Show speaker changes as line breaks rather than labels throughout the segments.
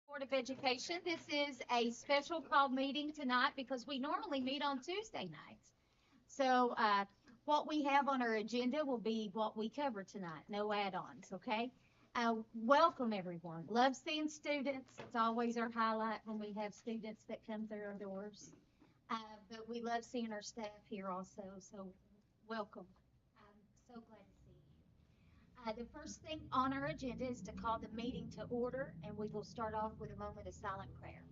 Board of Education. This is a special call meeting tonight because we normally meet on Tuesday nights. So, what we have on our agenda will be what we cover tonight, no add-ons, okay? Welcome everyone. Love seeing students. It's always our highlight when we have students that come through our doors. But we love seeing our staff here also, so welcome. I'm so glad to see you. The first thing on our agenda is to call the meeting to order, and we will start off with a moment of silent prayer.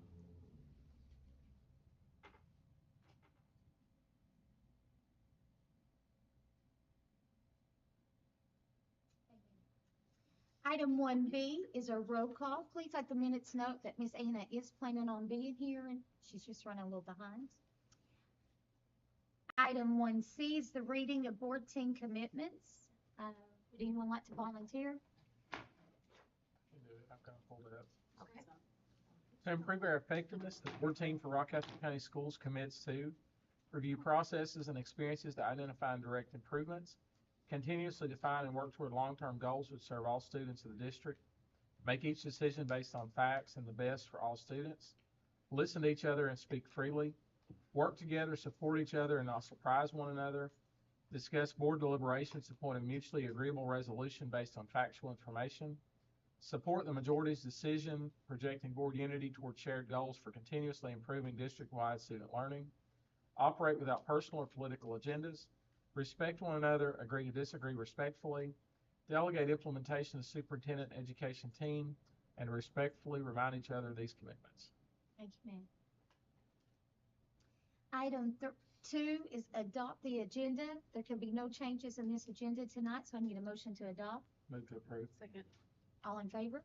Item 1B is a roll call. Please let the minutes note that Miss Anna is planning on being here, and she's just running a little behind. Item 1C is the reading of board team commitments. Would anyone like to volunteer?
I've got to pull it up.
Okay.
To improve our effectiveness, the board team for Rockcastle County Schools commits to review processes and experiences to identify and direct improvements, continuously define and work toward long-term goals which serve all students of the district, make each decision based on facts and the best for all students, listen to each other and speak freely, work together, support each other and not surprise one another, discuss board deliberations to point a mutually agreeable resolution based on factual information, support the majority's decision projecting board unity toward shared goals for continuously improving district-wide student learning, operate without personal or political agendas, respect one another, agree to disagree respectfully, delegate implementation to superintendent and education team, and respectfully remind each other of these commitments.
Thank you, ma'am. Item 2 is adopt the agenda. There can be no changes in this agenda tonight, so I need a motion to adopt.
Move to approve.
Second.
All in favor?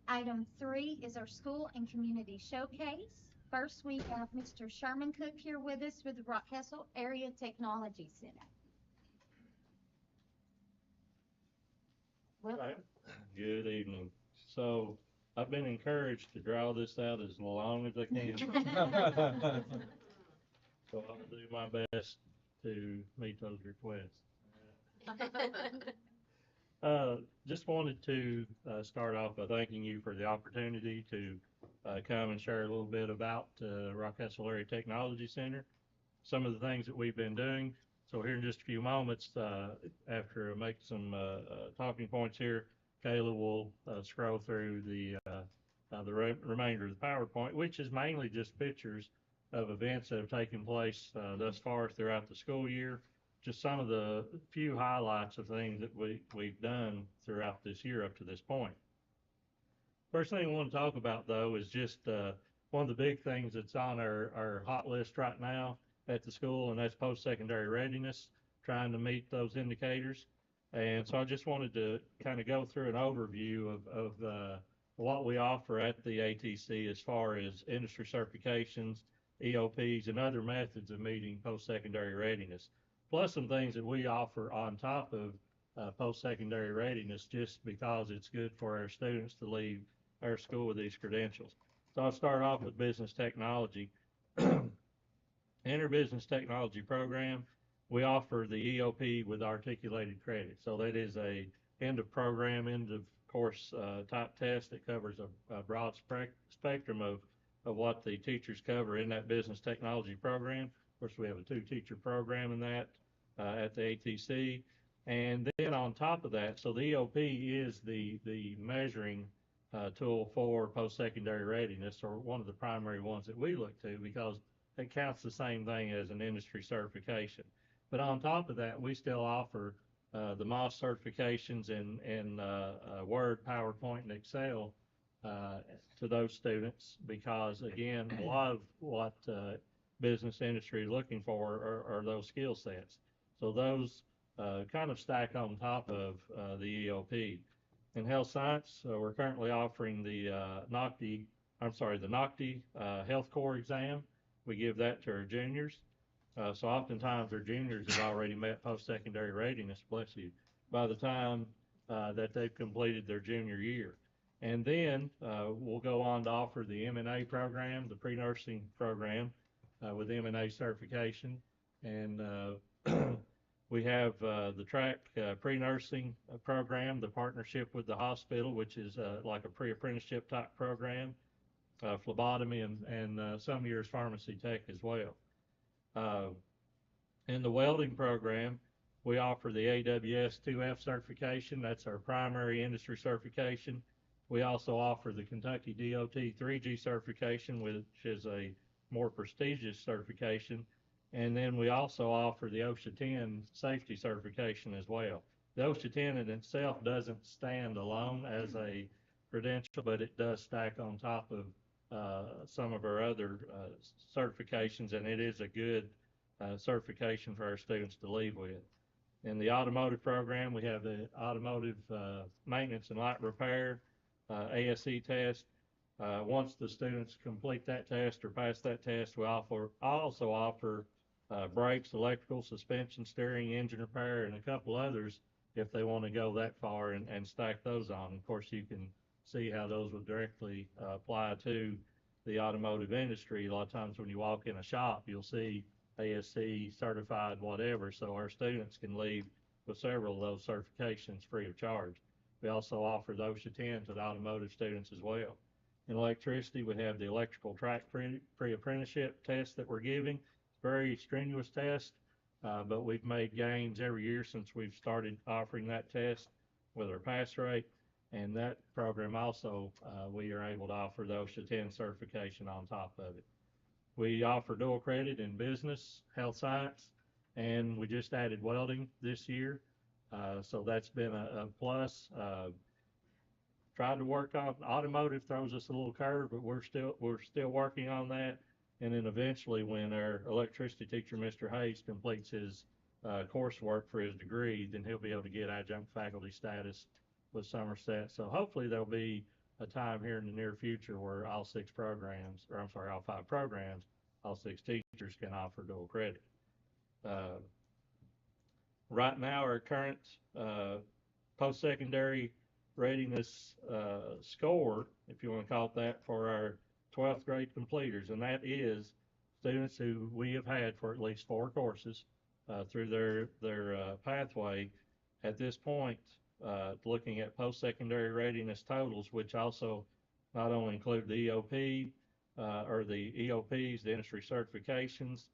Item 3 is our school and community showcase. First, we have Mr. Sherman Cook here with us with the Rockcastle Area Technology Center. Well,
Right. Good evening. So I've been encouraged to draw this out as long as I can. So I'll do my best to meet those requests. Just wanted to start off by thanking you for the opportunity to come and share a little bit about Rockcastle Area Technology Center, some of the things that we've been doing. So here in just a few moments, after I make some talking points here, Kayla will scroll through the remainder of the PowerPoint, which is mainly just pictures of events that have taken place thus far throughout the school year. Just some of the few highlights of things that we've done throughout this year up to this point. First thing I want to talk about, though, is just one of the big things that's on our hot list right now at the school, and that's post-secondary readiness, trying to meet those indicators. And so I just wanted to kind of go through an overview of what we offer at the ATC as far as industry certifications, EOPs, and other methods of meeting post-secondary readiness, plus some things that we offer on top of post-secondary readiness, just because it's good for our students to leave our school with these credentials. So I'll start off with business technology. In our business technology program, we offer the EOP with articulated credit. So that is a end of program, end of course type test that covers a broad spectrum of what the teachers cover in that business technology program. Of course, we have a 2-teacher program in that at the ATC. And then on top of that, so the EOP is the measuring tool for post-secondary readiness, or one of the primary ones that we look to, because it counts the same thing as an industry certification. But on top of that, we still offer the MOS certifications in Word, PowerPoint, and Excel to those students, because again, a lot of what business industry is looking for are those skill sets. So those kind of stack on top of the EOP. In health science, we're currently offering the NOCTI Health Core exam. We give that to our juniors. So oftentimes our juniors have already met post-secondary readiness, bless you, by the time that they've completed their junior year. And then we'll go on to offer the M&A program, the pre-nursing program with M&A certification. And we have the track pre-nursing program, the partnership with the hospital, which is like a pre-apprenticeship type program, phlebotomy, and some years pharmacy tech as well. In the welding program, we offer the AWS 2F certification. That's our primary industry certification. We also offer the Kentucky DOT 3G certification, which is a more prestigious certification. And then we also offer the OSHA 10 safety certification as well. The OSHA 10 in itself doesn't stand alone as a credential, but it does stack on top of some of our other certifications, and it is a good certification for our students to leave with. In the automotive program, we have the automotive maintenance and light repair ASE test. Once the students complete that test or pass that test, we also offer brakes, electrical, suspension, steering, engine repair, and a couple others if they want to go that far and stack those on. Of course, you can see how those would directly apply to the automotive industry. A lot of times when you walk in a shop, you'll see ASC certified whatever, so our students can leave with several of those certifications free of charge. We also offer the OSHA 10 to the automotive students as well. In electricity, we have the electrical track pre-apprenticeship test that we're giving. It's a very strenuous test, but we've made gains every year since we've started offering that test with our pass rate. And that program also, we are able to offer the OSHA 10 certification on top of it. We offer dual credit in business, health science, and we just added welding this year. So that's been a plus. Tried to work on automotive, throws us a little curve, but we're still working on that. And then eventually, when our electricity teacher, Mr. Hayes, completes his coursework for his degree, then he'll be able to get adjunct faculty status with Somerset. So hopefully there'll be a time here in the near future where all 5 programs, all 6 teachers can offer dual credit. Right now, our current post-secondary readiness score, if you want to call it that, for our 12th grade completers, and that is students who we have had for at least 4 courses through their pathway. At this point, looking at post-secondary readiness totals, which also not only include the EOP or the EOPs, the industry certifications,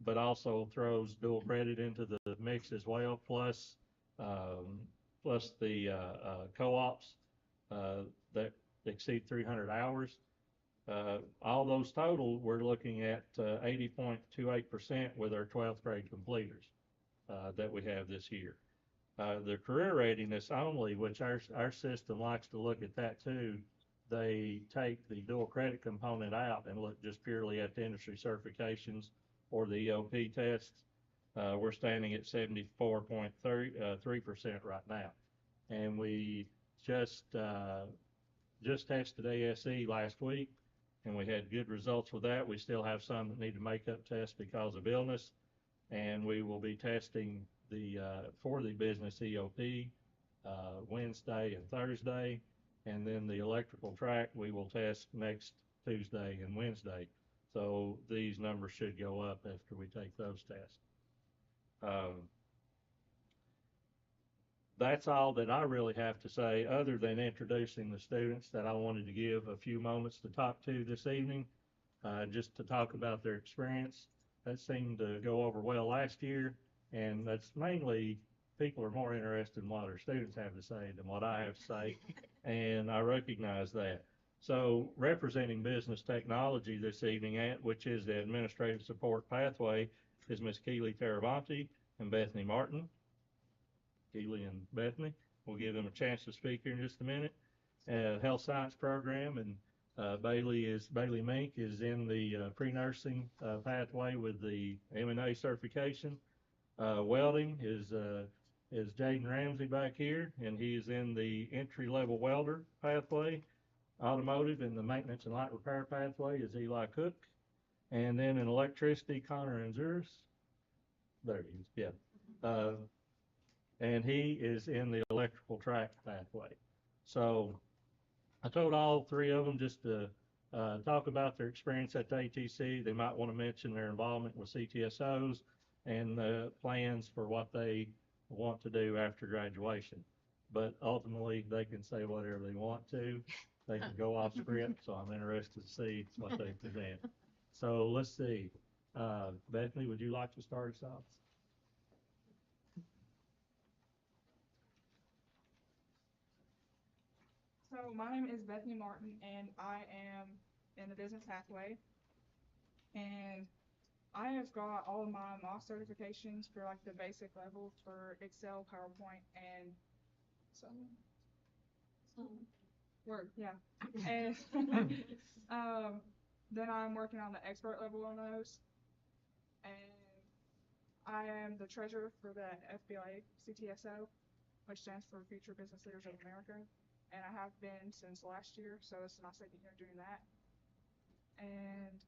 but also throws dual credit into the mix as well, plus the co-ops that exceed 300 hours. All those total, we're looking at 80.28% with our 12th grade completers that we have this year. The career readiness only, which our system likes to look at that too, they take the dual credit component out and look just purely at the industry certifications or the EOP tests. We're standing at 74.3% right now. And we just tested ASE last week, and we had good results with that. We still have some that need to make up tests because of illness, and we will be testing for the business EOP Wednesday and Thursday, and then the electrical track we will test next Tuesday and Wednesday. So these numbers should go up after we take those tests. That's all that I really have to say, other than introducing the students that I wanted to give a few moments to talk to this evening, just to talk about their experience. That seemed to go over well last year, and that's mainly people are more interested in what our students have to say than what I have to say, and I recognize that. So representing business technology this evening, which is the administrative support pathway, is Ms. Keely Taravanti and Bethany Martin. Keely and Bethany, we'll give them a chance to speak here in just a minute. Health science program, and Bailey Mink is in the pre-nursing pathway with the M&A certification. Welding is Jaden Ramsey back here, and he is in the entry-level welder pathway. Automotive in the maintenance and light repair pathway is Eli Cook. And then in electricity, Connor Anzuris. There he is, yeah. And he is in the electrical track pathway. So I told all 3 of them just to talk about their experience at the ATC. They might want to mention their involvement with CTSOs and the plans for what they want to do after graduation. But ultimately, they can say whatever they want to. They can go off script, so I'm interested to see what they present. So let's see. Bethany, would you like to start us off?
So my name is Bethany Martin, and I am in the business pathway. And I have got all of my mock certifications for like the basic level for Excel, PowerPoint, and some Word, yeah. And then I'm working on the expert level on those. And I am the treasurer for the FBLA CTSO, which stands for Future Business Leaders of America. And I have been since last year, so this is my second year doing that. And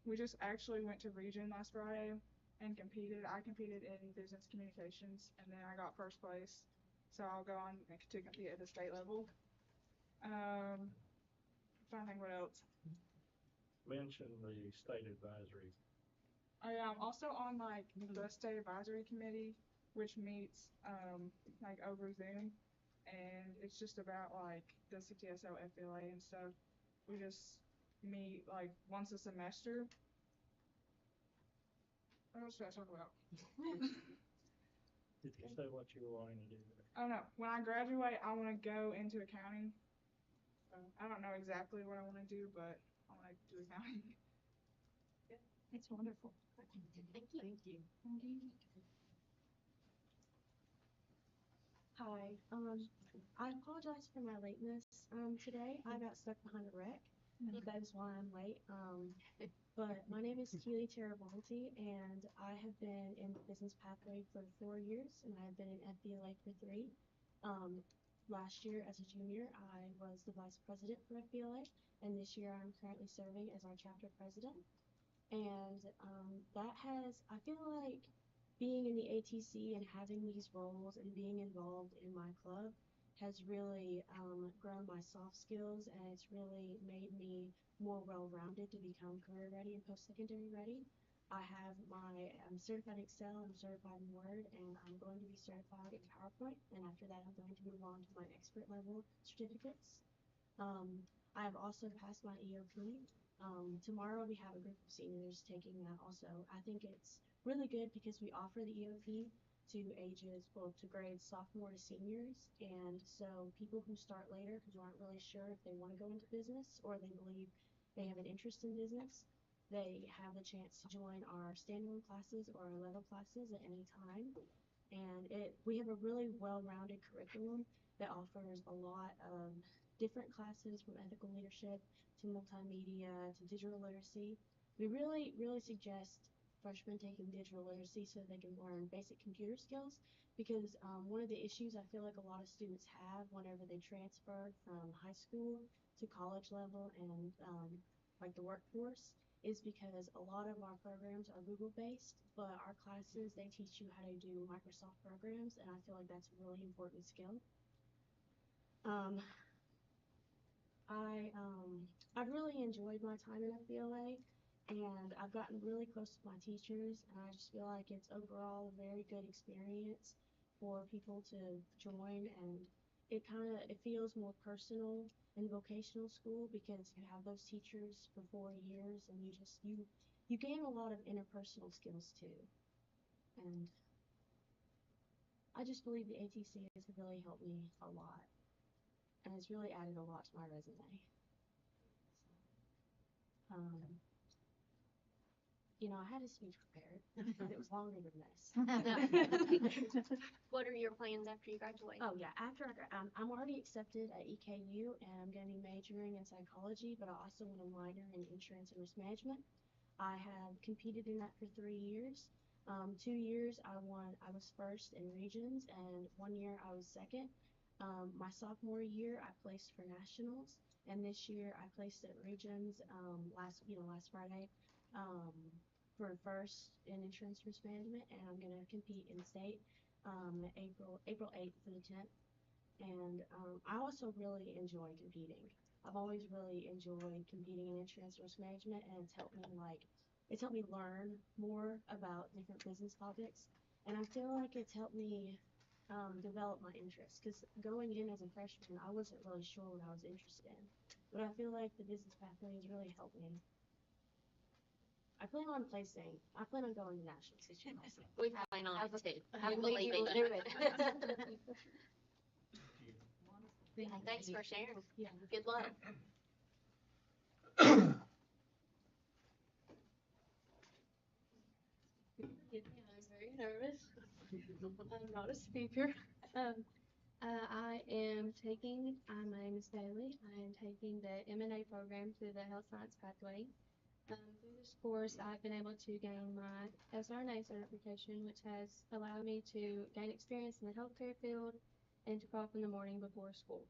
we just actually went to region last Friday and competed. I competed in business communications, and then I got first place. So I'll go on to compete at the state level. Trying to think what else.
Mention the state advisory.
I am also on like the state advisory committee, which meets like over Zoom, and it's just about like the CTSO FBLA and stuff. We just meet like once a semester. What else should I talk about?
Did you say what you were wanting to do there?
Oh no, when I graduate, I want to go into accounting. So I don't know exactly what I want to do, but I want to do accounting.
It's wonderful. Thank you.
Thank you.
Hi, I apologize for my lateness, today. I got stuck behind a wreck. That is why I'm late. But my name is Keely Taravanti, and I have been in the business pathway for 4 years, and I have been in FBLA for 3. Last year, as a junior, I was the vice president for FBLA, and this year I'm currently serving as our chapter president. And I feel like being in the ATC and having these roles and being involved in my club has really grown my soft skills, and it's really made me more well-rounded to become career ready and post-secondary ready. I'm certified in Excel, I'm certified in Word, and I'm going to be certified in PowerPoint, and after that I'm going to move on to my expert level certificates. I have also passed my EOP. Tomorrow we have a group of seniors taking that also. I think it's really good because we offer the EOP to grades sophomore to seniors, and so people who start later who aren't really sure if they want to go into business or they believe they have an interest in business, they have the chance to join our standalone classes or our level classes at any time. And we have a really well-rounded curriculum that offers a lot of different classes, from ethical leadership to multimedia to digital literacy. We really, really suggest freshmen taking digital literacy so they can learn basic computer skills, because one of the issues I feel like a lot of students have whenever they transfer from high school to college level and like the workforce is because a lot of our programs are Google based, but our classes, they teach you how to do Microsoft programs, and I feel like that's a really important skill. I've really enjoyed my time in FBLA, and I've gotten really close to my teachers, and I just feel like it's overall a very good experience for people to join, and it feels more personal in vocational school because you have those teachers for 4 years, and you gain a lot of interpersonal skills too. And I just believe the ATC has really helped me a lot, and it's really added a lot to my resume. I had a speech prepared, but it was longer than this.
What are your plans after you graduate?
Oh yeah, I'm already accepted at EKU, and I'm going to be majoring in psychology, but I also want to minor in insurance and risk management. I have competed in that for 3 years. 2 years I was first in regions, and 1 year I was second. My sophomore year I placed for nationals, and this year I placed at regions last Friday for first in insurance risk management, and I'm going to compete in state April 8th through the 10th. And I also really enjoy competing. I've always really enjoyed competing in insurance risk management, and it's helped me learn more about different business topics, and I feel like it's helped me develop my interests, because going in as a freshman I wasn't really sure what I was interested in, but I feel like the business pathway has really helped me. I plan on going to nationals this year also.
We plan on it too.
I believe you will do it.
Thanks for sharing.
Yeah.
Good luck.
Excuse me, I'm very nervous. I'm not a speaker. Um, my name is Bailey. I am taking the M&A program through the Health Science Pathway. Through this course, I've been able to gain my SRNA certification, which has allowed me to gain experience in the healthcare field and to call up in the morning before school.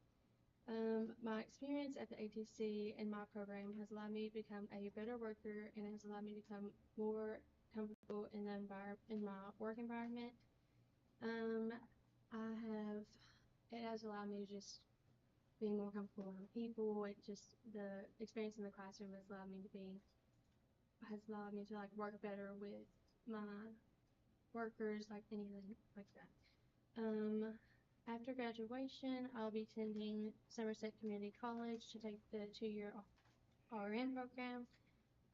My experience at the ATC and my program has allowed me to become a better worker and has allowed me to become more comfortable in in my work environment. Um, it has allowed me to just be more comfortable around people. The experience in the classroom has allowed me to like work better with my workers, like anything like that. After graduation, I'll be attending Somerset Community College to take the 2-year RN program.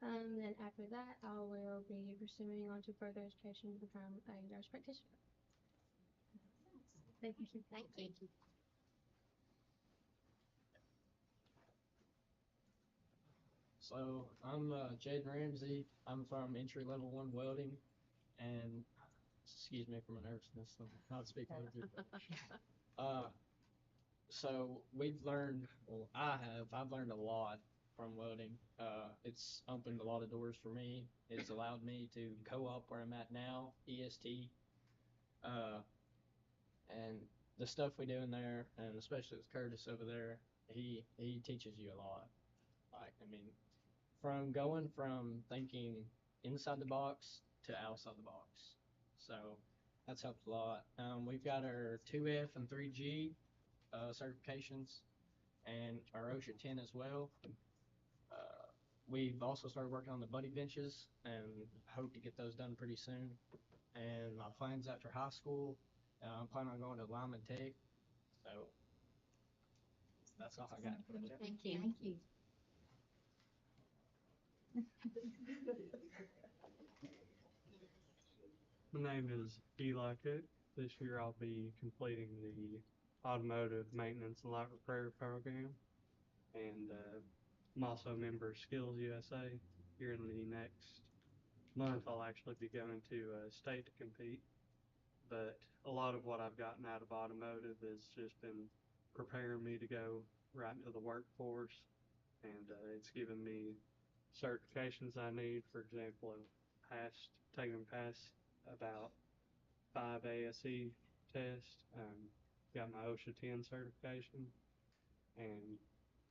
Then after that, I will be pursuing on to further education to become a nurse practitioner. Thank you.
Thank you.
So I'm Jaden Ramsey. I'm from Entry Level 1 Welding, and excuse me for my nervousness. I'm not speaking with you. So we've learned, well, I've learned a lot from welding. It's opened a lot of doors for me. It's allowed me to co-op where I'm at now, EST, and the stuff we do in there, and especially with Curtis over there, he teaches you a lot. Like, I mean, from thinking inside the box to outside the box. So that's helped a lot. We've got our 2F and 3G certifications and our OSHA 10 as well. We've also started working on the buddy benches and hope to get those done pretty soon. And my plans after high school, I'm planning on going to Lyman Tech. So that's all I got.
Thank you.
Thank you.
My name is Eli Cook. This year I'll be completing the automotive maintenance and light repair program. And I'm also a member of Skills USA. Here in the next month I'll actually be going to state to compete. But a lot of what I've gotten out of automotive has just been preparing me to go right into the workforce. And it's given me certifications I need. For example, I've taken past about 5 ASE tests, got my OSHA 10 certification, and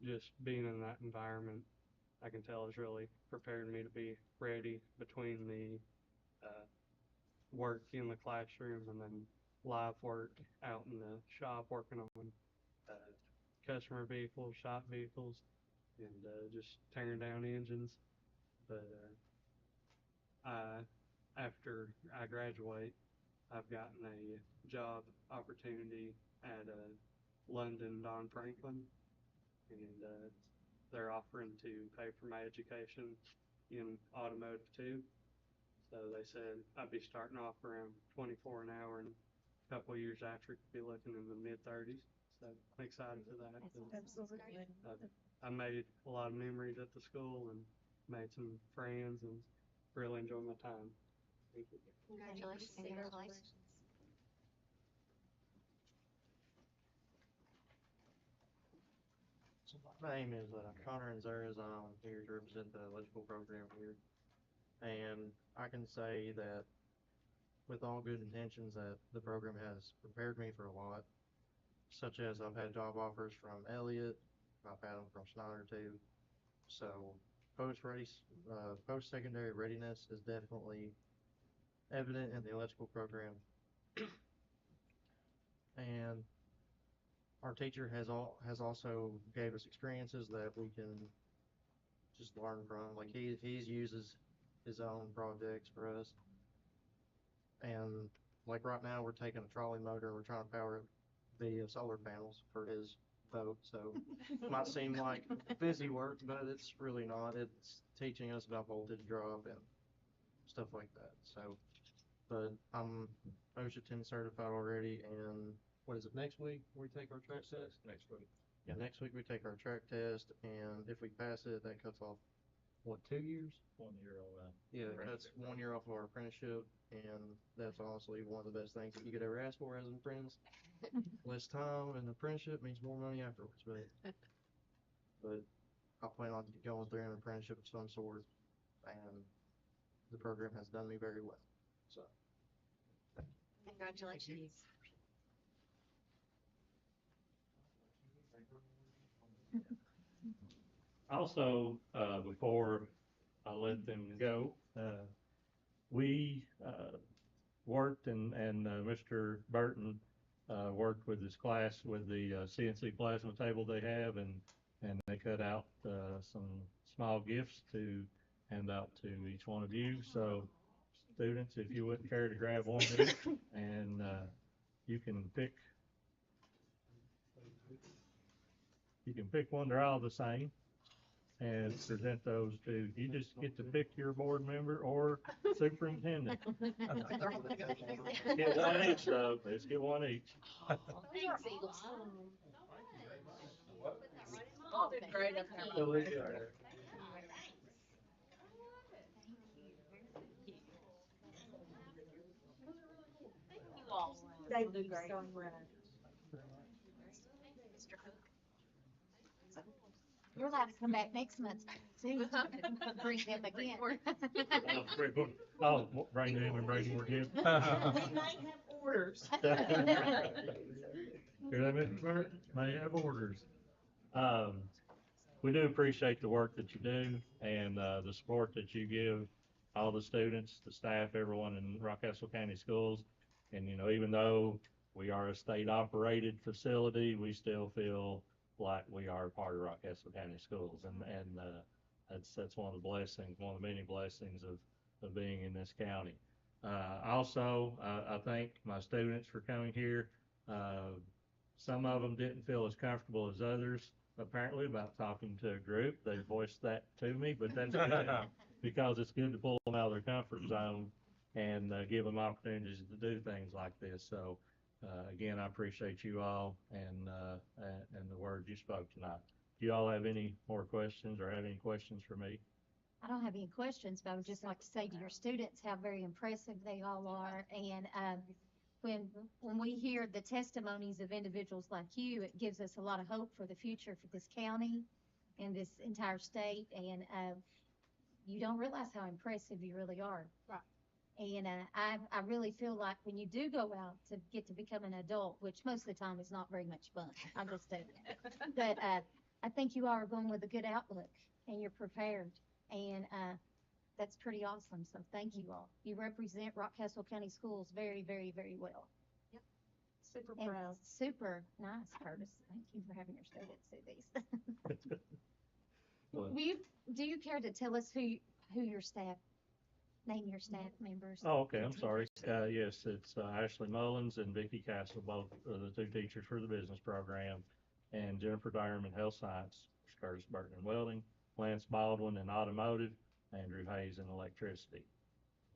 just being in that environment, I can tell has really prepared me to be ready between the work in the classroom and then live work out in the shop working on customer vehicles, shop vehicles, and just tearing down engines. But after I graduate, I've gotten a job opportunity at London Don Franklin, and they're offering to pay for my education in automotive too. So they said I'd be starting off around 24 an hour, and a couple of years after could be looking in the mid-30s. So I'm excited for that.
Absolutely.
I made a lot of memories at the school and made some friends and really enjoyed my time. Thank you.
Congratulations. Congratulations.
So my name is Connor Anzares. I'm here to represent the electrical program here. And I can say that with all good intentions that the program has prepared me for a lot, such as I've had job offers from Elliott, I've had them from Schneider too. So post-secondary readiness is definitely evident in the electrical program. And our teacher has also gave us experiences that we can just learn from. Like he uses his own projects for us. And like right now we're taking a trolley motor and we're trying to power the solar panels for his boat. So it might seem like busy work, but it's really not. It's teaching us about voltage drop and stuff like that. So, but I'm OSHA 10 certified already, and what is it, next week we take our track test?
Next week.
Yeah, next week we take our track test, and if we pass it, that cuts off what, 2 years?
1 year on
Yeah,
Right.
that's 1 year off of our apprenticeship, and that's honestly one of the best things that you could ever ask for as an apprentice. Less time in the apprenticeship means more money afterwards, but I plan on going through an apprenticeship of some sort, and the program has done me very well, so.
Congratulations.
Also, before I let them go, we, worked and Mr. Burton, worked with his class with the CNC plasma table they have, and they cut out, some small gifts to hand out to each one of you. So students, if you wouldn't care to grab one of these, and, you can pick one, they're all the same, and present those to, you just get to pick your board member or superintendent. Get one each though, let's get one each.
Thanks, Eagles.
Oh, they're great up there.
They look great.
You're allowed to come back next month, too. Bring them again.
Oh, bring them and bring more gifts.
We might have orders.
Hear that, Mr. Burton? May have orders. We do appreciate the work that you do and, the support that you give all the students, the staff, everyone in Rockcastle County Schools. And, even though we are a state-operated facility, we still feel like we are part of Rockcastle County Schools. And that's one of the blessings, one of the many blessings of being in this county. Also, I thank my students for coming here. Some of them didn't feel as comfortable as others, apparently, about talking to a group. They voiced that to me, but that's good, because it's good to pull them out of their comfort zone and give them opportunities to do things like this. So, again, I appreciate you all and the words you spoke tonight. Do you all have any more questions or have any questions for me?
I don't have any questions, but I would just like to say to your students how very impressive they all are. And when we hear the testimonies of individuals like you, it gives us a lot of hope for the future for this county and this entire state. And you don't realize how impressive you really are.
Right.
And I really feel like when you do go out to get to become an adult, which most of the time is not very much fun, I'm just saying. But I think you all are going with a good outlook and you're prepared. And that's pretty awesome. So thank you all. You represent Rockcastle County Schools very, very, very well.
Super
And
proud.
super nice, Curtis. Thank you for having your students do these.
Well,
Do you care to tell us who your staff, name your staff members?
Oh, okay, I'm sorry. Yes, it's Ashley Mullins and Vicki Castle, both are the two teachers for the business program, and Jennifer Dyerman, health science, Curtis Burton in welding, Lance Baldwin in automotive, Andrew Hayes in electricity.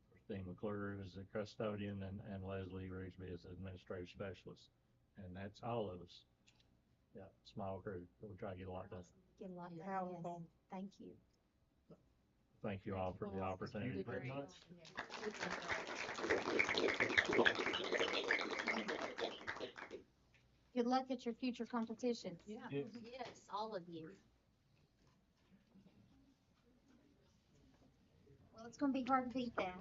Christine McClure is a custodian, and Leslie Rigsby is an administrative specialist. And that's all of us. Yeah, small crew, but we try to get a lot done.
Get a lot done,
Powerful.
yes. Thank you.
Thank you all for the opportunity.
very much.
Good luck at your future competitions.
Yes, all of you.
Well, it's gonna be hard to beat that.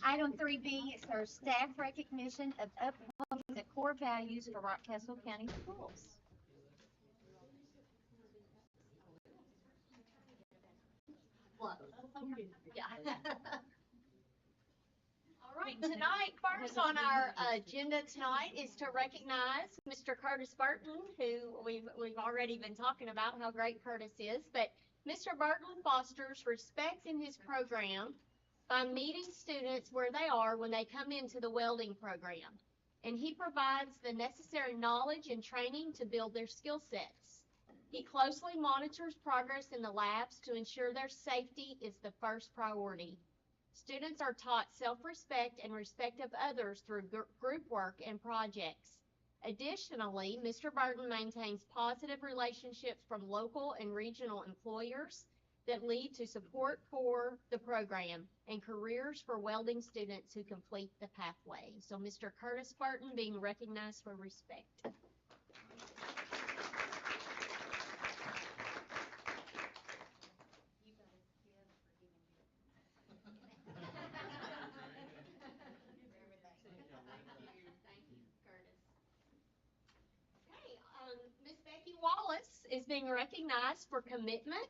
Item 3B is our staff recognition of upholding the core values for Rockcastle County Schools.
Yeah. All right, tonight, first on our agenda tonight is to recognize Mr. Curtis Burton, who we've already been talking about how great Curtis is, but Mr. Burton fosters respect in his program by meeting students where they are when they come into the welding program. And he provides the necessary knowledge and training to build their skill sets. He closely monitors progress in the labs to ensure their safety is the first priority. Students are taught self-respect and respect of others through group work and projects. Additionally, Mr. Burton maintains positive relationships from local and regional employers that lead to support for the program and careers for welding students who complete the pathway. So Mr. Curtis Burton being recognized for respect. Miss Becky Wallace is being recognized for commitment.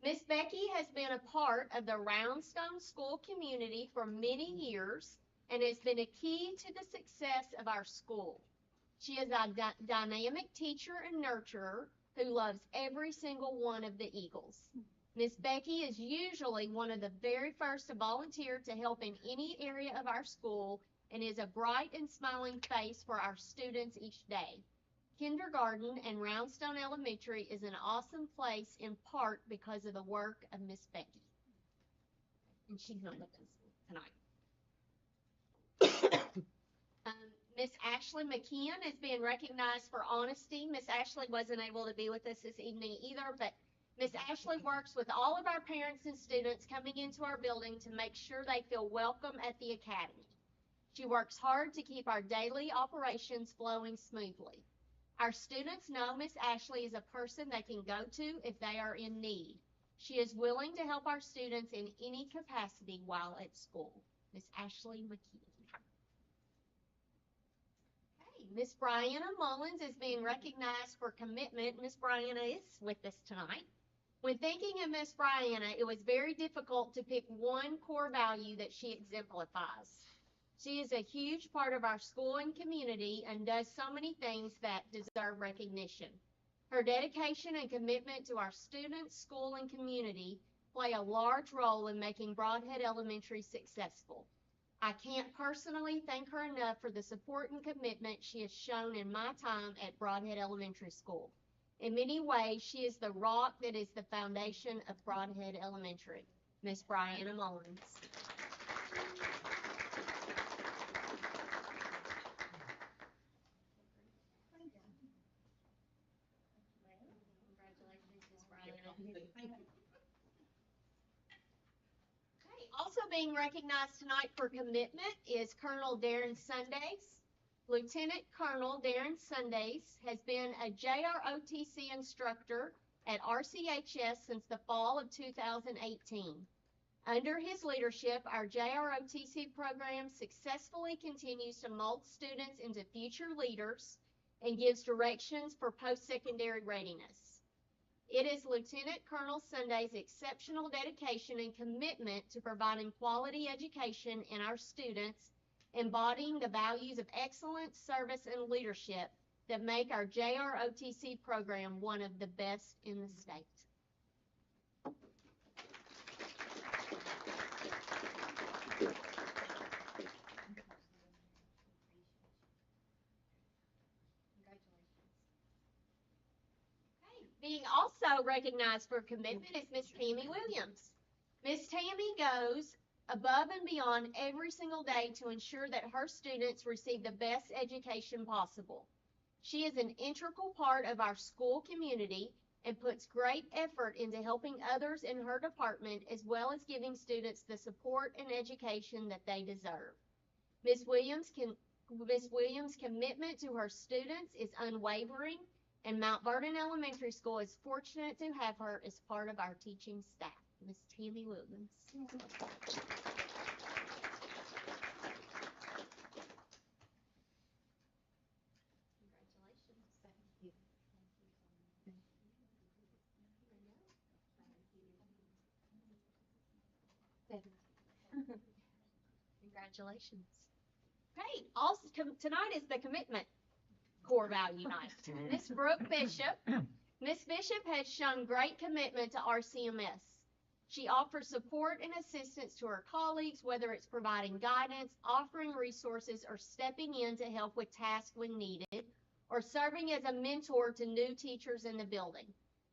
Miss Becky has been a part of the Roundstone School community for many years and has been a key to the success of our school. She is a dynamic teacher and nurturer who loves every single one of the Eagles. Miss Becky is usually one of the very first to volunteer to help in any area of our school and is a bright and smiling face for our students each day. Kindergarten and Roundstone Elementary is an awesome place in part because of the work of Miss Becky. And she's not with us tonight. Miss Ashley McKeon is being recognized for honesty. Miss Ashley wasn't able to be with us this evening either, but Miss Ashley works with all of our parents and students coming into our building to make sure they feel welcome at the academy. She works hard to keep our daily operations flowing smoothly. Our students know Miss Ashley is a person they can go to if they are in need. She is willing to help our students in any capacity while at school. Miss Ashley McKeon. Miss Brianna Mullins is being recognized for commitment. Miss Brianna is with us tonight. When thinking of Miss Brianna, it was very difficult to pick one core value that she exemplifies. She is a huge part of our school and community and does so many things that deserve recognition. Her dedication and commitment to our students, school, and community play a large role in making Broadhead Elementary successful. I can't personally thank her enough for the support and commitment she has shown in my time at Broadhead Elementary School. In many ways, she is the rock that is the foundation of Broadhead Elementary. Miss Brianna Mullins. Congratulations, Miss Brianna. Also being recognized tonight for commitment is Colonel Darren Sundays. Lieutenant Colonel Darren Sundays has been a JROTC instructor at RCHS since the fall of 2018. Under his leadership, our JROTC program successfully continues to mold students into future leaders and gives directions for post-secondary readiness. It is Lieutenant Colonel Sunday's exceptional dedication and commitment to providing quality education in our students, embodying the values of excellence, service, and leadership that make our JROTC program one of the best in the state. Being also recognized for commitment is Miss Tammy Williams. Miss Tammy goes above and beyond every single day to ensure that her students receive the best education possible. She is an integral part of our school community and puts great effort into helping others in her department as well as giving students the support and education that they deserve. Miss Williams' commitment to her students is unwavering, and Mount Vernon Elementary School is fortunate to have her as part of our teaching staff. Miss Tammy Williams. Congratulations. Okay, also tonight is the commitment core value night. Miss Brooke Bishop. Miss Bishop has shown great commitment to RCMS. She offers support and assistance to her colleagues, whether it's providing guidance, offering resources, or stepping in to help with tasks when needed, or serving as a mentor to new teachers in the building.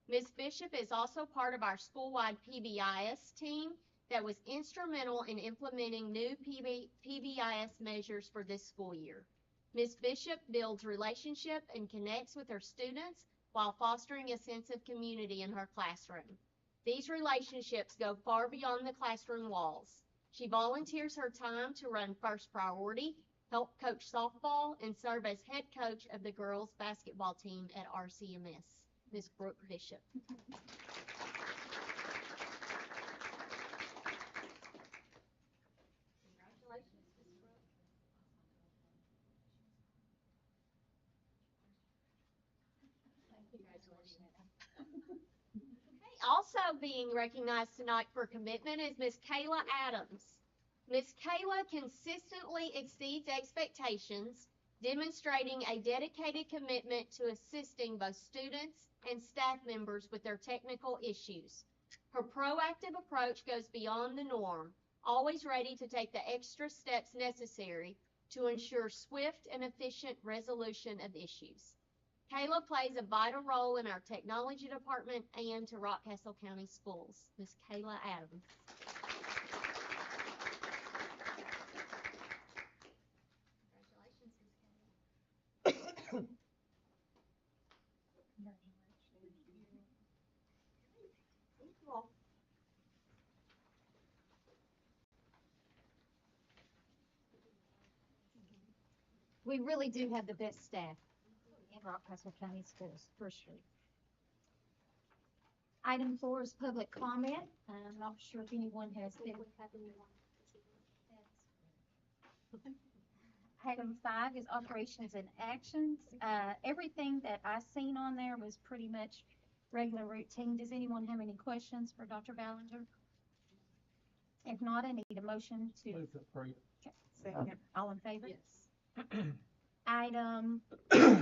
Ms. Bishop is also part of our school-wide PBIS team that was instrumental in implementing new PBIS measures for this school year. Ms. Bishop builds relationship and connects with her students while fostering a sense of community in her classroom. These relationships go far beyond the classroom walls. She volunteers her time to run First Priority, help coach softball, and serve as head coach of the girls basketball team at RCMS. Ms. Brooke Bishop. Congratulations, Ms. Brooke. Congratulations. Okay, also being recognized tonight for commitment is Miss Kayla Adams. Miss Kayla consistently exceeds expectations, demonstrating a dedicated commitment to assisting both students and staff members with their technical issues. Her proactive approach goes beyond the norm, always ready to take the extra steps necessary to ensure swift and efficient resolution of issues. Kayla plays a vital role in our technology department and to Rockcastle County Schools. Ms. Kayla Adams. Congratulations, Ms. Kayla. Thank you all.
We really do have the best staff in Rockcastle County Schools, for sure. Item 4 is public comment. I'm not sure if anyone has been. Item 5 is operations and actions. Everything that I seen on there was pretty much regular routine. Does anyone have any questions for Dr. Ballinger? If not, I need a motion to.
Move to approve.
Okay, second. All in favor?
Yes.
Item 6A,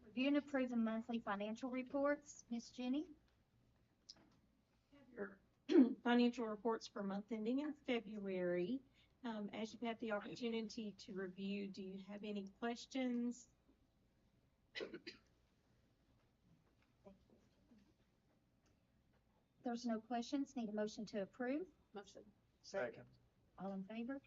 review and approve the monthly financial reports. Ms. Jenny?
Your financial reports for month ending in February. As you've had the opportunity to review, do you have any questions?
There's no questions. Need a motion to approve.
Motion.
Second.
All in favor?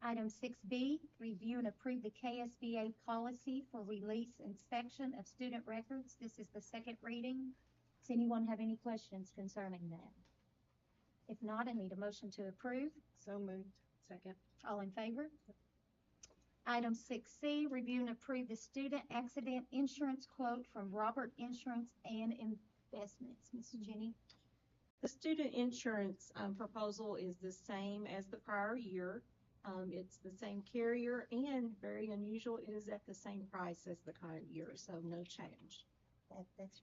Item 6B, review and approve the KSBA policy for release inspection of student records. This is the second reading. Does anyone have any questions concerning that? If not, I need a motion to approve.
So moved. Second.
All in favor? Item 6C, review and approve the student accident insurance quote from Robert Insurance and Investments. Ms. Jenny?
The student insurance proposal is the same as the prior year. It's the same carrier and very unusual, it is at the same price as the current year, so no change.
That's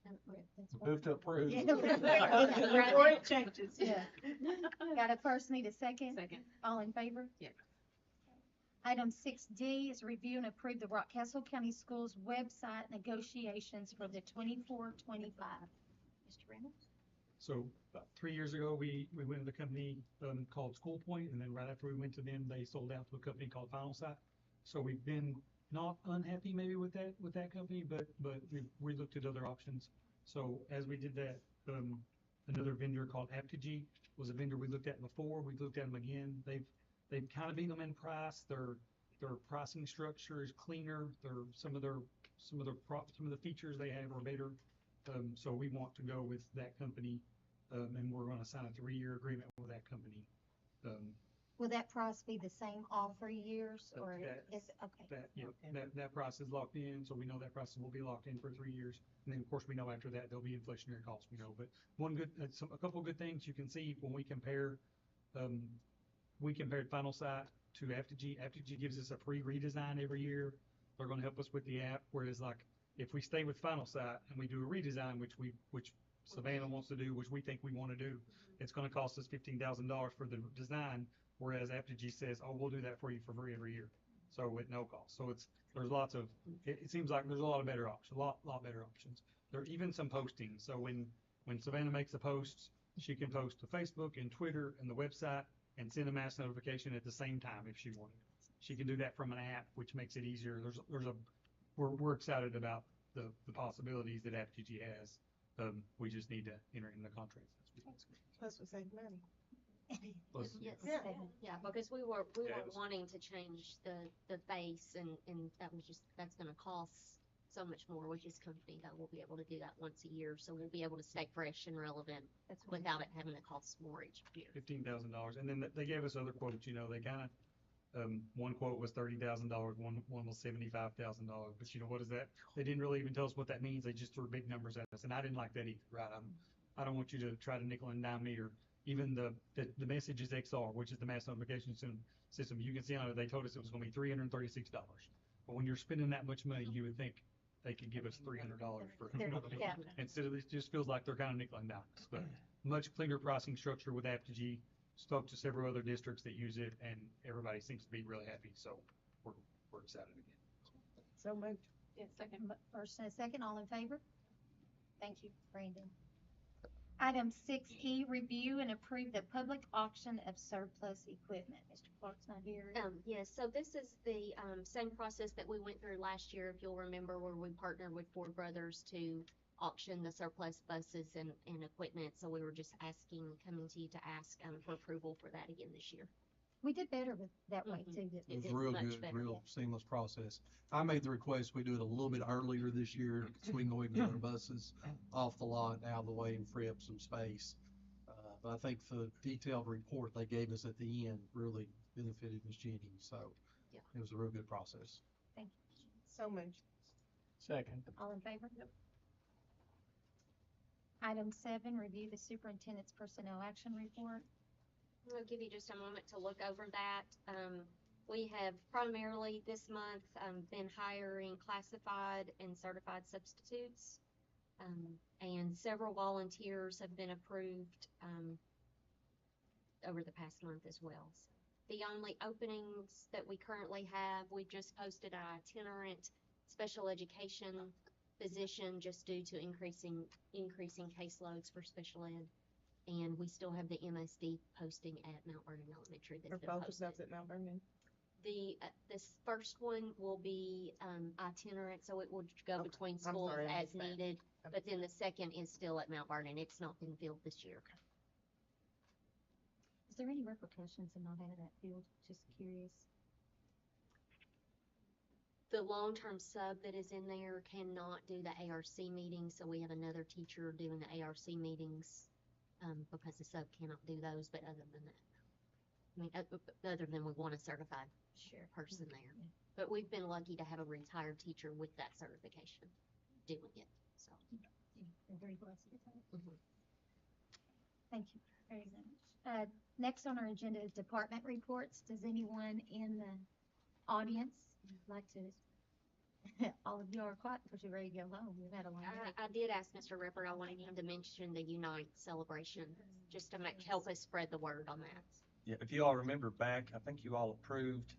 Move to approve.
Before it changes.
Yeah. Got a first, need a second?
Second.
All in favor?
Yeah.
Item 6D is review and approve the Rockcastle County Schools website negotiations for the 24-25. Mr. Reynolds?
So about 3 years ago, we went with a company called School Point, and then right after we went to them, they sold out to a company called Final Site. So we've been not unhappy maybe with that company, but we looked at other options. So as we did that, another vendor called Aptigee was a vendor we looked at before. We looked at them again. They've kind of beat them in price. Their pricing structure is cleaner. Some of the features they have are better. So we want to go with that company, and we're going to sign a 3-year agreement with that company.
Will that price be the same all 3 years, or
That-
is, okay.
That price is locked in, so we know that price will be locked in for 3 years. And then, of course, we know after that there'll be inflationary costs, but a couple good things you can see when we compared Final Site to Aptigee. Aptigee gives us a free redesign every year. They're going to help us with the app, whereas like if we stay with Final Site and we do a redesign, which Savannah wants to do, which we think we want to do, it's going to cost us $15,000 for the design, whereas Aptigee says, oh, we'll do that for you for free every year, so at no cost. So it seems like there's a lot of better options, a lot better options. There are even some posting. So when Savannah makes a post, she can post to Facebook and Twitter and the website and send a mass notification at the same time if she wanted. She can do that from an app, which makes it easier. We're excited about the possibilities that Aptigee has. We just need to enter in the contracts.
Plus we save money.
Plus,
Yes,
Yeah.
yeah, because we were wanting to change the base and that's gonna cost so much more with this company that we'll be able to do that once a year. So we'll be able to stay fresh and relevant
That's
without it having to cost more each year.
$15,000. And then they gave us other quotes, you know, they kind of, one quote was $30,000, one was $75,000. But you know, what is that? They didn't really even tell us what that means. They just threw big numbers at us. And I didn't like that either, right? I don't want you to try to nickel and dime me, or even the message is XR, which is the mass notification system. You can see on it, they told us it was going to be $336. But when you're spending that much money, you would think they could give us $300 for, you know what I mean?
Yeah.
Instead of, it just feels like they're kind of nickel and dime us. But much cleaner pricing structure with Apogee. Spoke to several other districts that use it, and everybody seems to be really happy. So we're excited again.
So moved.
Yeah, second. First and a second, all in favor? Thank you, Brandon. Item 6E, review and approve the public auction of surplus equipment. Mr. Clark's not here.
Yes, so this is the, same process that we went through last year, if you'll remember, where we partnered with Ford Brothers to auction the surplus buses and equipment. So we were just coming to you to ask, for approval for that again this year.
We did better with that way
Mhm.
too.
It was
did
real
much
good,
better,
real seamless process. I made the request, we do it a little bit earlier this year, so we can go ahead and get our buses off the lot and out of the way and free up some space. But I think the detailed report they gave us at the end really benefited Ms. Jenny, so
Yeah.
it was a real good process.
Thank you.
So moved.
Second.
All in favor? Item 7, review the superintendent's personnel action report.
I'll give you just a moment to look over that. We have primarily this month, been hiring classified and certified substitutes. And several volunteers have been approved, over the past month as well. So the only openings that we currently have, we just posted an itinerant special education position just due to increasing caseloads for special ed. And we still have the MSD posting at Mount Vernon Elementary
Or
that's been
both of
posted.
those at Mount Vernon.
This first one will be, itinerant, so it will go
Okay.
between
I'm
schools
sorry, I
as
missed that.
needed. But then the second is still at Mount Vernon. It's not been filled this year.
Is there any repercussions in not having that field? Just curious.
The long-term sub that is in there cannot do the ARC meetings, so we have another teacher doing the ARC meetings, because the sub cannot do those, but other than that, I mean, other than we want a certified person there. But we've been lucky to have a retired teacher with that certification doing it, so.
We're very blessed with that.
Mhm.
Thank you very much. Next on our agenda is department reports. Does anyone in the audience like to? All of you are quiet because you're ready to go home. We've had a long day.
I did ask Mr. Ripper, I wanted him to mention the Unite celebration, just to help us spread the word on that.
Yeah, if you all remember back, I think you all approved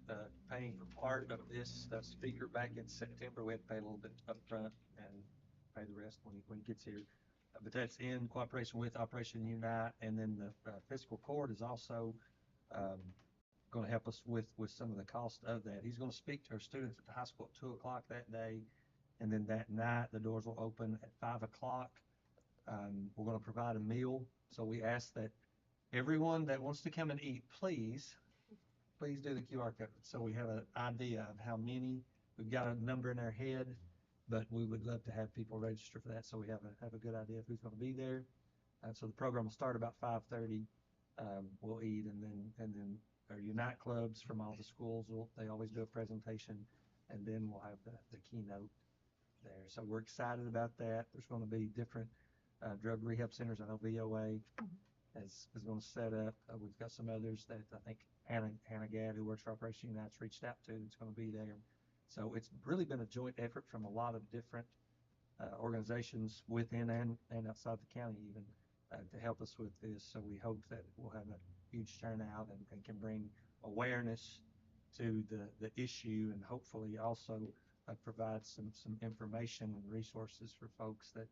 paying for part of this speaker back in September. We had to pay a little bit upfront and pay the rest when he gets here. But that's in cooperation with Operation Unite, and then the fiscal court is also going to help us with some of the cost of that. He's going to speak to our students at the high school at 2:00 that day, and then that night the doors will open at 5:00. We're going to provide a meal, so we ask that everyone that wants to come and eat, please do the QR code. So we have an idea of how many. We've got a number in our head, but we would love to have people register for that, so we have a good idea of who's going to be there. So the program will start about 5:30. We'll eat, and then our Unite clubs from all the schools they always do a presentation, and then we'll have the keynote there. So we're excited about that. There's going to be different drug rehab centers. I know VOA is going to set up. We've got some others that I think Hannah Gadd, who works for Operation Unite's reached out to, that's going to be there. So it's really been a joint effort from a lot of different organizations within and outside the county even to help us with this. So we hope that we'll have a huge turnout and can bring awareness to the issue, and hopefully also provide some information and resources for folks that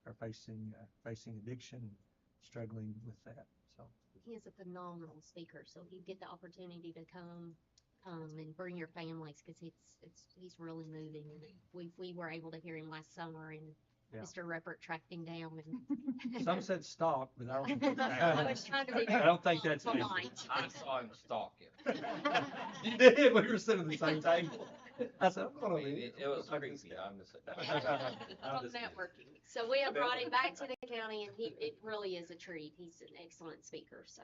are facing addiction, struggling with that. So
He is a phenomenal speaker, so if you get the opportunity to come and bring your families, because he's really moving. And we were able to hear him last summer, and
Yeah.
Mr. Ruppert tracked him down. And
some said stalk, but I don't think
I was trying to be
I don't think that's
polite.
I saw him stalking.
You did. We were sitting at the same table. I said, I'm gonna
I mean,
leave.
it was crazy, I'm just.
From networking. So we have brought him back to the county and it really is a treat. He's an excellent speaker, so.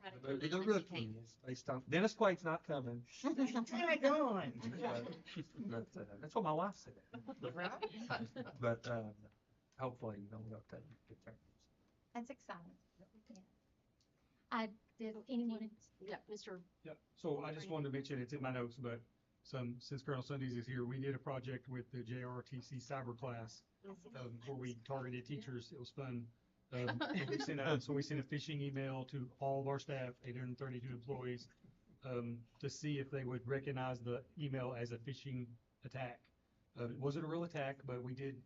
try to
But
come
the
on if you
rookie
can.
is based on, Dennis Quaid's not coming. Daggone. But, that's what my wife said. But, hopefully, we'll take good turn.
That's exciting. Yeah. Did anyone?
Yeah, Mr.
Yeah, so I just wanted to mention, it's in my notes, but since Colonel Sundays is here, we did a project with the JROTC cyber class, where we targeted teachers. It was fun. So we sent a phishing email to all of our staff, 832 employees, to see if they would recognize the email as a phishing attack. It wasn't a real attack, but we did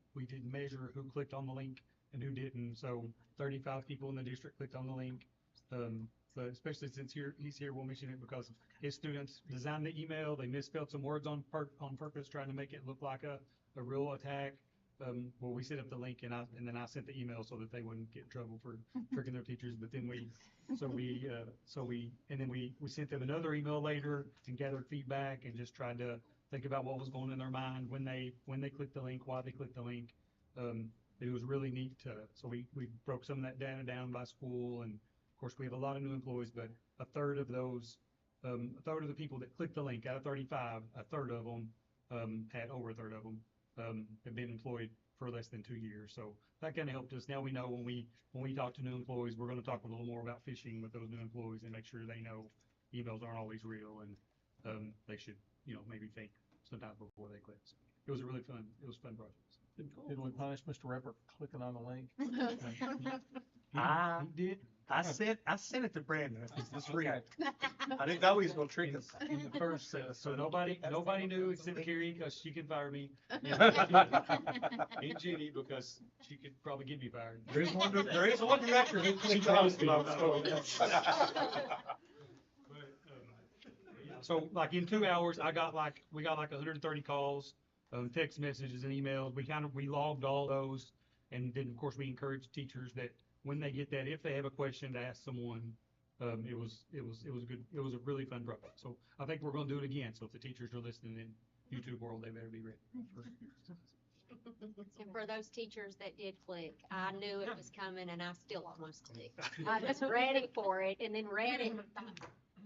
measure who clicked on the link and who didn't. So 35 people in the district clicked on the link. But especially since he's here, we'll mention it because his students designed the email. They misspelled some words on purpose, trying to make it look like a real attack. Well, we set up the link and then I sent the email so that they wouldn't get in trouble for tricking their teachers. But then we sent them another email later and gathered feedback and just tried to think about what was going in their mind when they clicked the link, why they clicked the link. It was really neat so we broke some of that data down by school, and of course we have a lot of new employees, but a third of the people that clicked the link out of 35, a third of them had over a third of them have been employed for less than 2 years. So that kind of helped us. Now we know when we talk to new employees, we're going to talk a little more about phishing with those new employees and make sure they know emails aren't always real, and they should maybe think sometimes before they click. So it was a fun project.
Did we punish Mr. Repper for clicking on the link?
He did.
I sent it to Brandon. It's real. I didn't know he was gonna trick us.
In the first so nobody knew except Carrie because she could fire me. And Jenny because she could probably get me fired.
There is one director who clicked on it.
So like in 2 hours, we got like 130 calls, text messages and emails. We logged all those, and then of course we encourage teachers that when they get that, if they have a question, to ask someone. It was a really fun project. So I think we're going to do it again. So if the teachers are listening in YouTube world, they better be ready.
And for those teachers that did click, I knew it was coming and I still almost clicked. I was ready for it and then read it and thought,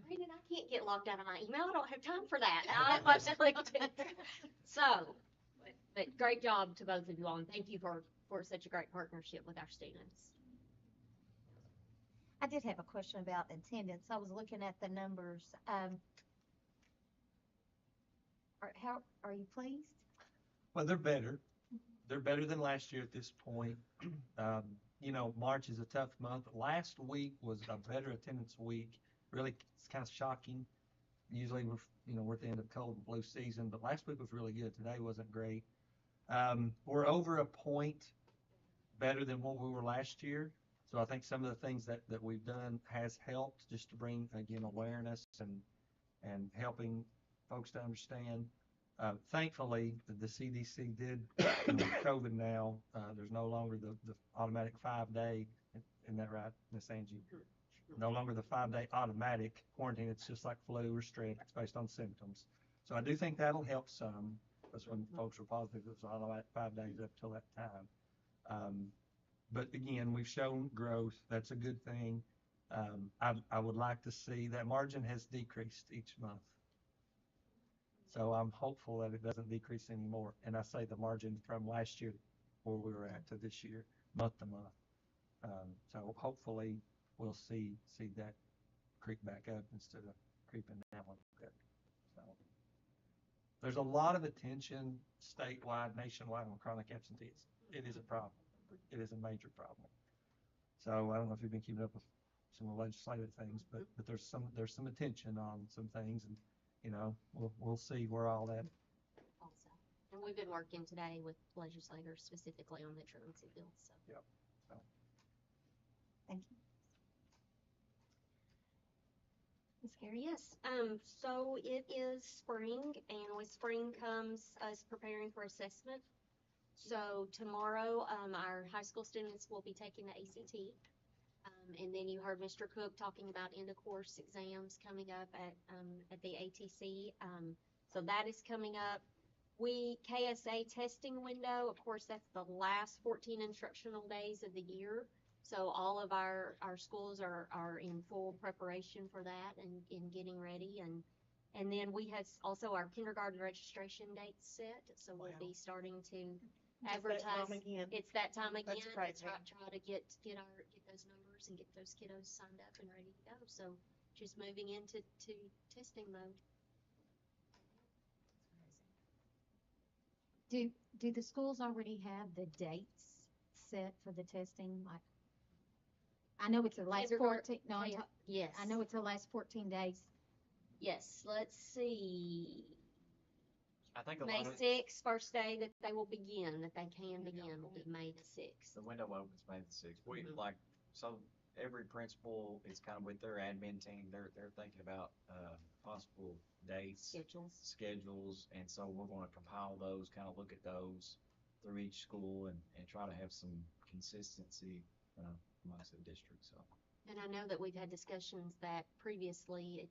Brandon, I can't get locked out of my email. I don't have time for that. And I almost clicked it. So, but great job to both of you all, and thank you for such a great partnership with our students.
I did have a question about attendance. I was looking at the numbers. Are you pleased?
Well, they're better. They're better than last year at this point. March is a tough month. Last week was a better attendance week. Really, it's kind of shocking. Usually we're at the end of cold and flu season, but last week was really good. Today wasn't great. We're over a point better than what we were last year. So I think some of the things that we've done has helped just to bring, again, awareness and helping folks to understand. Thankfully, the CDC did, with COVID now, there's no longer the automatic 5-day, isn't that right, Miss Angie? No longer the 5-day automatic quarantine. It's just like flu or strep. It's based on symptoms. So I do think that'll help some, because when folks were positive, it was automatic 5 days up till that time. But again, we've shown growth. That's a good thing. I would like to see that margin has decreased each month. So I'm hopeful that it doesn't decrease anymore. And I say the margin from last year where we were at to this year, month to month. So hopefully we'll see that creep back up instead of creeping down a little bit. So there's a lot of attention statewide, nationwide on chronic absenteeism. It is a problem. It is a major problem. So I don't know if you've been keeping up with some of the legislative things, but there's some attention on some things, and we'll see where all that.
Also, and we've been working today with legislators specifically on the truancy bill. So.
Yep. So.
Thank you.
Ms. Carey, yes. So it is spring, and with spring comes us preparing for assessment. So tomorrow, our high school students will be taking the ACT. And then you heard Mr. Cook talking about end of course exams coming up at the ATC. So that is coming up. KSA testing window, of course, that's the last 14 instructional days of the year. So all of our schools are in full preparation for that and in getting ready. And then we have also our kindergarten registration dates set. So we'll be starting to advertise. It's that time again.
That's crazy.
Try to get those numbers and get those kiddos signed up and ready to go. So just moving into testing mode.
Do the schools already have the dates set for the testing? Like, I know it's the last
Kindergarten-
14, no,
Yes.
I know it's the last 14 days.
Yes, let's see.
I think a
May
lot of
6th, first day that they will begin, that they can begin, will be May the 6th.
the window opens May the 6th. We
Mhm.
like, so every principal is kind of with their admin team, they're thinking about, possible dates, schedules, and so we're gonna compile those, kind of look at those through each school and try to have some consistency, amongst the district, so.
And I know that we've had discussions that previously,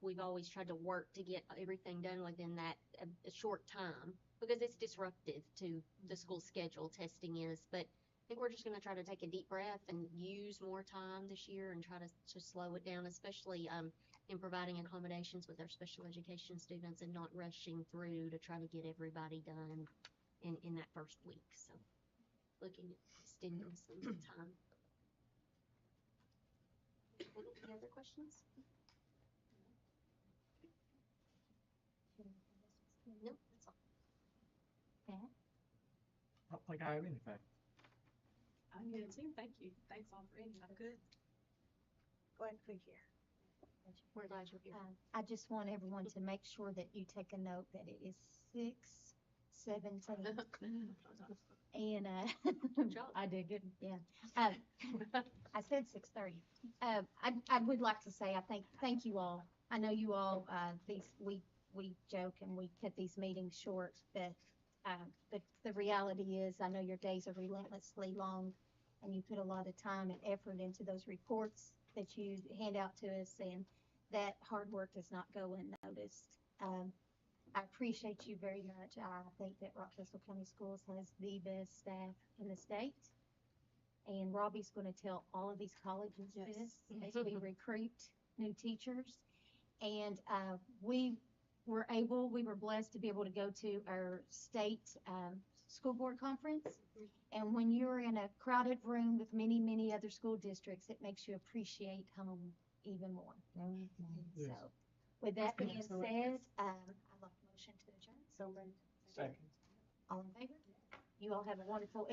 we've always tried to work to get everything done within that a short time, because it's disruptive to the school schedule, testing is, but I think we're just gonna try to take a deep breath and use more time this year and try to slow it down, especially, in providing accommodations with our special education students and not rushing through to try to get everybody done in that first week, so looking at extending some time. Any other questions? Nope, that's all.
Pat?
I don't think I have anything.
I'm good too, thank you. Thanks all for I'm good. Glad to be here.
We're glad you're here.
I just want everyone to make sure that you take a note that it is 6:17. And,
Good job.
I did good, yeah. I said 6:30. I would like to say, thank you all. I know you all, we joke and we cut these meetings short, but the reality is, I know your days are relentlessly long, and you put a lot of time and effort into those reports that you hand out to us, and that hard work does not go unnoticed. I appreciate you very much. I think that Rockcastle County Schools has the best staff in the state. And Robbie's going to tell all of these colleges this as we recruit new teachers. And we were blessed to be able to go to our state school board conference. And when you're in a crowded room with many, many other school districts, it makes you appreciate home even more. So with that being said, I'd like a motion to adjourn.
Second.
All in favor? You all have a wonderful evening.